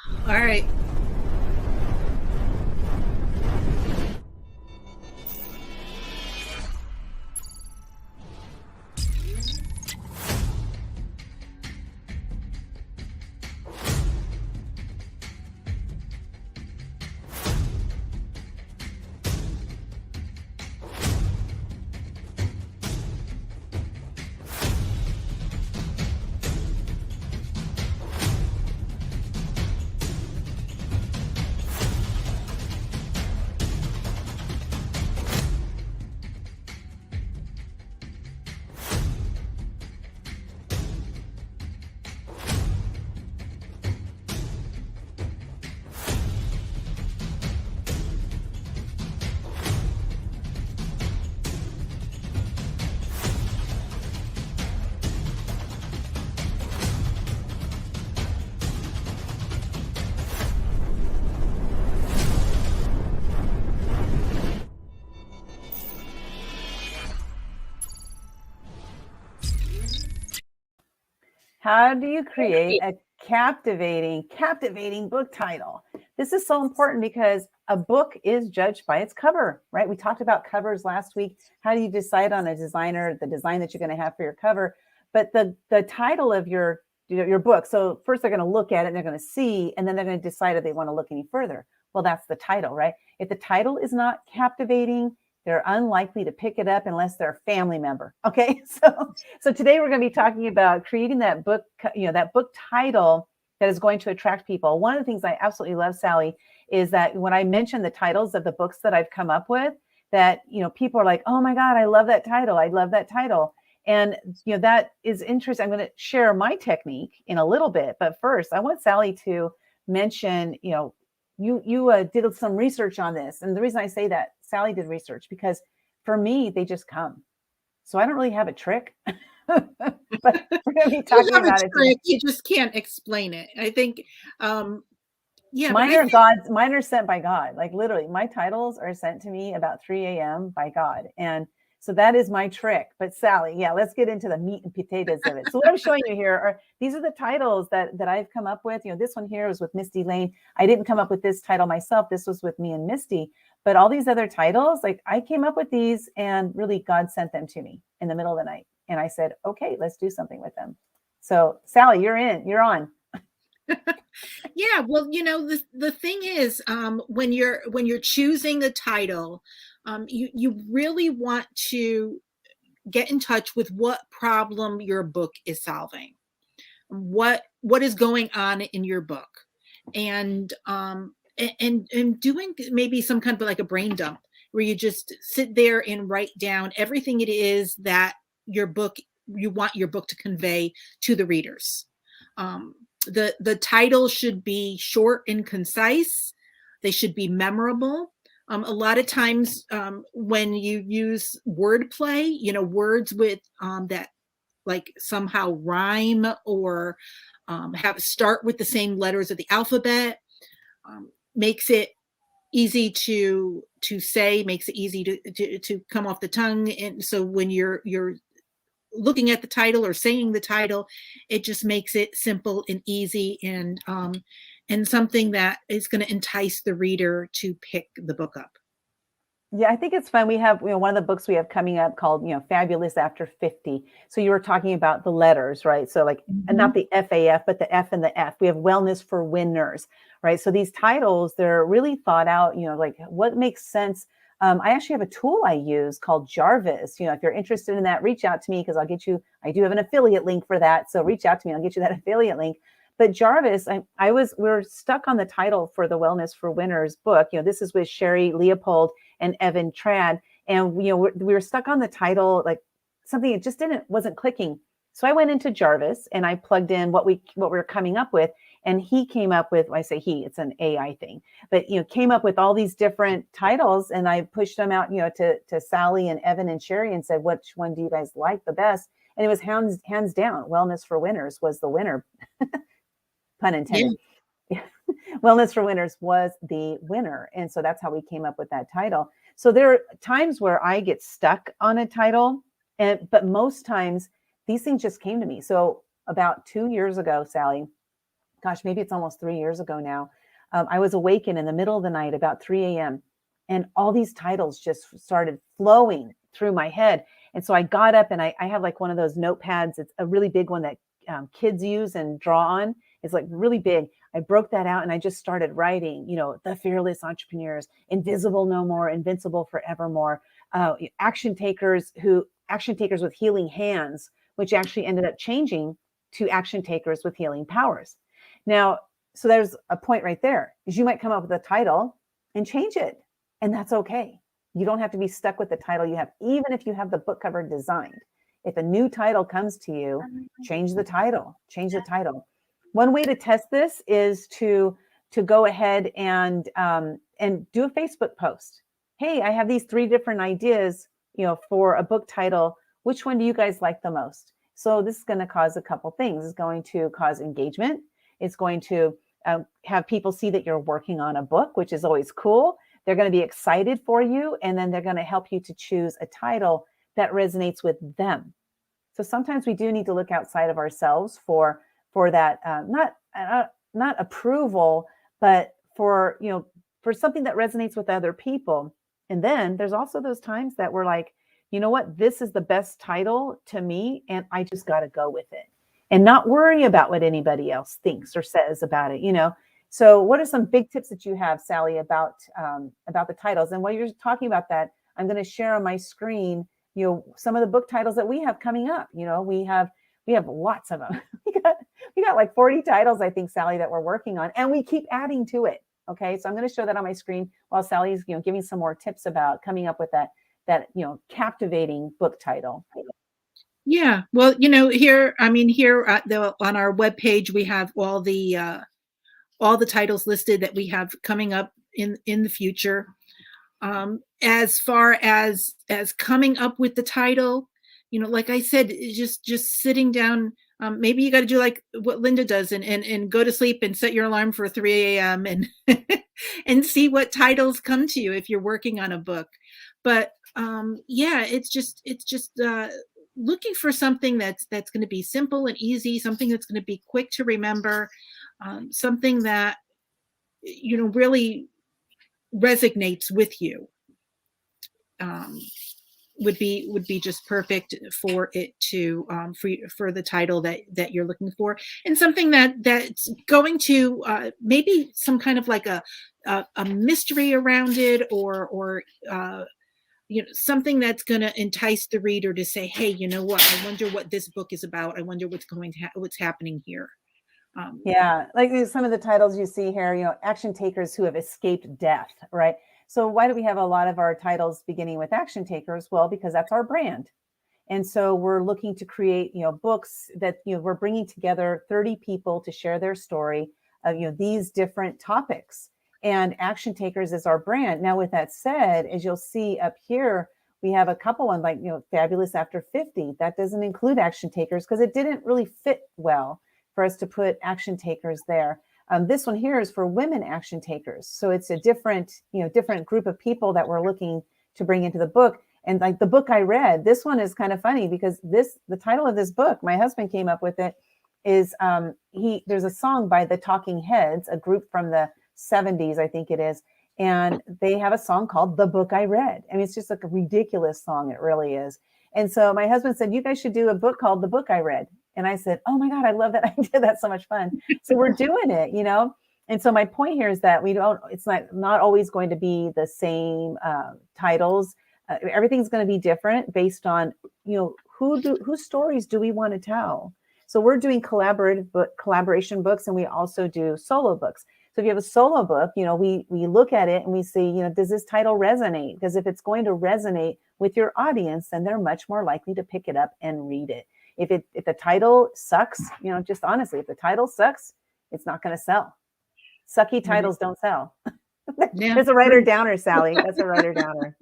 All right. How do you create a captivating book title? This is so important because a book is judged by its cover, right? We talked about covers last week. How do you decide on a designer, the design that you're going to have for your cover? But the title of your book. So first they're going to look at it and they're going to see, and then they're going to decide if they want to look any further. Well, that's the title, right? If the title is not captivating, they're unlikely to pick it up unless they're a family member. Okay, so today we're going to be talking about creating that book, that book title that is going to attract people. One of the things I absolutely love, Sally, is that when I mention the titles of the books that I've come up with, that people are like, "Oh my God, I love that title! I love that title!" And that is interesting. I'm going to share my technique in a little bit, but first, I want Sally to mention, you did some research on this, and the reason I say that Sally did research because for me they just come. So I don't really have a trick, but we're going to be You talking have a about it today. trick, you just can't explain it. I think, yeah, but Mine I are think God's. Mine are sent by God. Like literally, my titles are sent to me about 3 a.m. by God, and so that is my trick. But Sally, yeah, let's get into the meat and potatoes of it. So what I'm showing you here are these are the titles that I've come up with. This one here was with Misty Lane. I didn't come up with this title myself. This was with me and Misty. But all these other titles, like I came up with these, and really God sent them to me in the middle of the night, and I said, okay, let's do something with them. So Sally, you're in. You're on. yeah, well, the thing is, when you're choosing the title, you really want to get in touch with what problem your book is solving. What is going on in your book, and doing maybe some kind of like a brain dump where you just sit there and write down everything it is that you want your book to convey to the readers. The title should be short and concise. They should be memorable. A lot of times, when you use wordplay, words with that like somehow rhyme or have start with the same letters of the alphabet, makes it easy to say, makes it easy to come off the tongue. And so when you're looking at the title or saying the title, it just makes it simple and easy, and something that is going to entice the reader to pick the book up. Yeah, I think it's fun. We have, one of the books we have coming up called, Fabulous After 50. So you were talking about the letters, right? So like, and not the FAF, but the F and the F. We have Wellness for Winners, right? So these titles, they're really thought out, like what makes sense. I actually have a tool I use called Jarvis. If you're interested in that, reach out to me because I do have an affiliate link for that. So reach out to me. I'll get you that affiliate link. But Jarvis, we were stuck on the title for the Wellness for Winners book. This is with Sherry Leopold and Evan Trad. And, we were stuck on the title, like something it just wasn't clicking. So I went into Jarvis and I plugged in what we're coming up with. And he came up with, I say he, it's an AI thing, but, came up with all these different titles, and I pushed them out, to Sally and Evan and Sherry and said, which one do you guys like the best? And it was hands down, Wellness for Winners was the winner. Pun Yeah. intended. Wellness for Winners was the winner. And so that's how we came up with that title. So there are times where I get stuck on a title, but most times these things just came to me. So about 2 years ago, Sally, gosh, maybe it's almost 3 years ago now. I was awakened in the middle of the night about 3 a.m. and all these titles just started flowing through my head. And so I got up and I have like one of those notepads. It's a really big one that kids use and draw on. It's like really big. I broke that out and I just started writing, the fearless entrepreneurs, invisible no more, invincible forevermore, action takers with healing hands, which actually ended up changing to action takers with healing powers. Now, so there's a point right there, is you might come up with a title and change it. And that's okay. You don't have to be stuck with the title you have, even if you have the book cover designed. If a new title comes to you, change the title. One way to test this is to go ahead and do a Facebook post. Hey, I have these 3 different ideas, for a book title. Which one do you guys like the most? So this is going to cause a couple things. It's going to cause engagement. It's going to have people see that you're working on a book, which is always cool. They're going to be excited for you, and then they're going to help you to choose a title that resonates with them. So sometimes we do need to look outside of ourselves for that, not approval, but for something that resonates with other people. And then there's also those times that we're like, you know what, this is the best title to me, and I just got to go with it and not worry about what anybody else thinks or says about it, So what are some big tips that you have, Sally, about the titles? And while you're talking about that, I'm going to share on my screen, some of the book titles that we have coming up. We have lots of them. we got like 40 titles, I think, Sally, that we're working on, and we keep adding to it. Okay, so I'm going to show that on my screen while Sally's giving some more tips about coming up with that captivating book title. Yeah, well, here on our webpage, we have all the titles listed that we have coming up in the future. As far as coming up with the title, like I said, just sitting down. Maybe you got to do like what Linda does and go to sleep and set your alarm for 3 a.m. and and see what titles come to you if you're working on a book. But it's just looking for something that's going to be simple and easy, something that's going to be quick to remember, something that really resonates with you. Would be just perfect for it to for the title that you're looking for, and something that's going to maybe some kind of like a mystery around it, or something that's going to entice the reader to say, hey, you know what, I wonder what this book is about. I wonder what's happening here. Yeah, like some of the titles you see here, action takers who have escaped death, right? So why do we have a lot of our titles beginning with action takers? Well, because that's our brand. And so we're looking to create, books that, we're bringing together 30 people to share their story of, these different topics. And action takers is our brand. Now, with that said, as you'll see up here, we have a couple ones like, Fabulous After 50. That doesn't include action takers because it didn't really fit well for us to put action takers there. This one here is for women action takers. So it's a different group of people that we're looking to bring into the book. And like the book I read, this one is kind of funny because the title of this book, my husband came up with it, is there's a song by the Talking Heads, a group from the 70s, I think it is. And they have a song called The Book I Read. I mean, it's just like a ridiculous song. It really is. And so my husband said, you guys should do a book called The Book I Read. And I said, oh my God, I love that idea. That's so much fun. So we're doing it, And so my point here is that it's not always going to be the same titles. Everything's going to be different based on, whose stories do we want to tell? So we're doing collaboration books, and we also do solo books. So if you have a solo book, we look at it and we see, does this title resonate? Because if it's going to resonate with your audience, then they're much more likely to pick it up and read it. If the title sucks, just honestly, if the title sucks, it's not going to sell. Sucky titles don't sell. Yeah. There's a writer downer, Sally. That's a writer downer.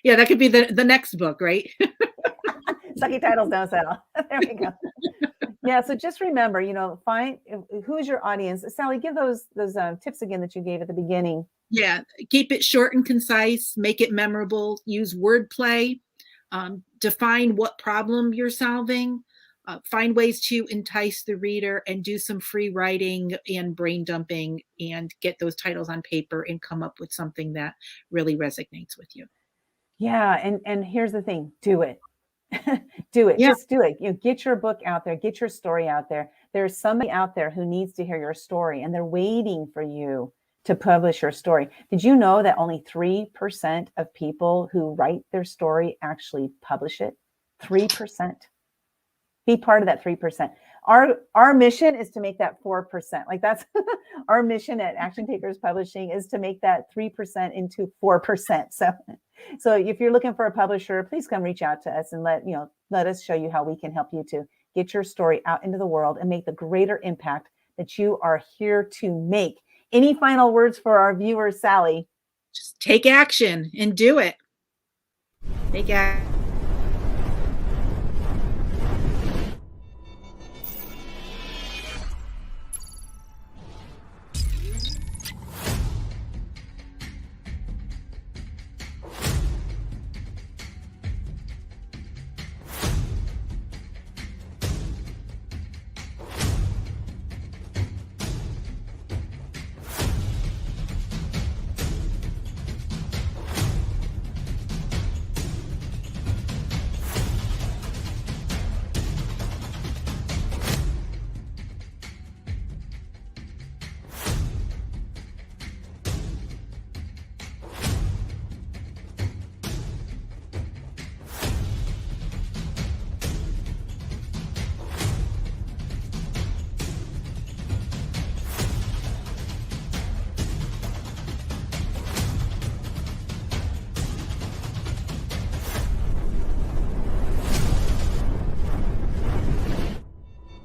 Yeah, that could be the next book, right? Sucky titles don't sell. There we go. Yeah. So just remember, find who's your audience. Sally, give those tips again that you gave at the beginning. Yeah. Keep it short and concise, make it memorable, use wordplay, define what problem you're solving. find ways to entice the reader and do some free writing and brain dumping and get those titles on paper and come up with something that really resonates with you. Yeah, and here's the thing, do it. Do it. Yeah. Just do it. Get your book out there, get your story out there. There's somebody out there who needs to hear your story and they're waiting for you to publish your story. Did you know that only 3% of people who write their story actually publish it? 3%. Be part of that 3%. Our mission is to make that 4%. Like that's our mission at Action Takers Publishing is to make that 3% into 4%. So if you're looking for a publisher, please come reach out to us and let us show you how we can help you to get your story out into the world and make the greater impact that you are here to make. Any final words for our viewers, Sally? Just take action and do it. Take action.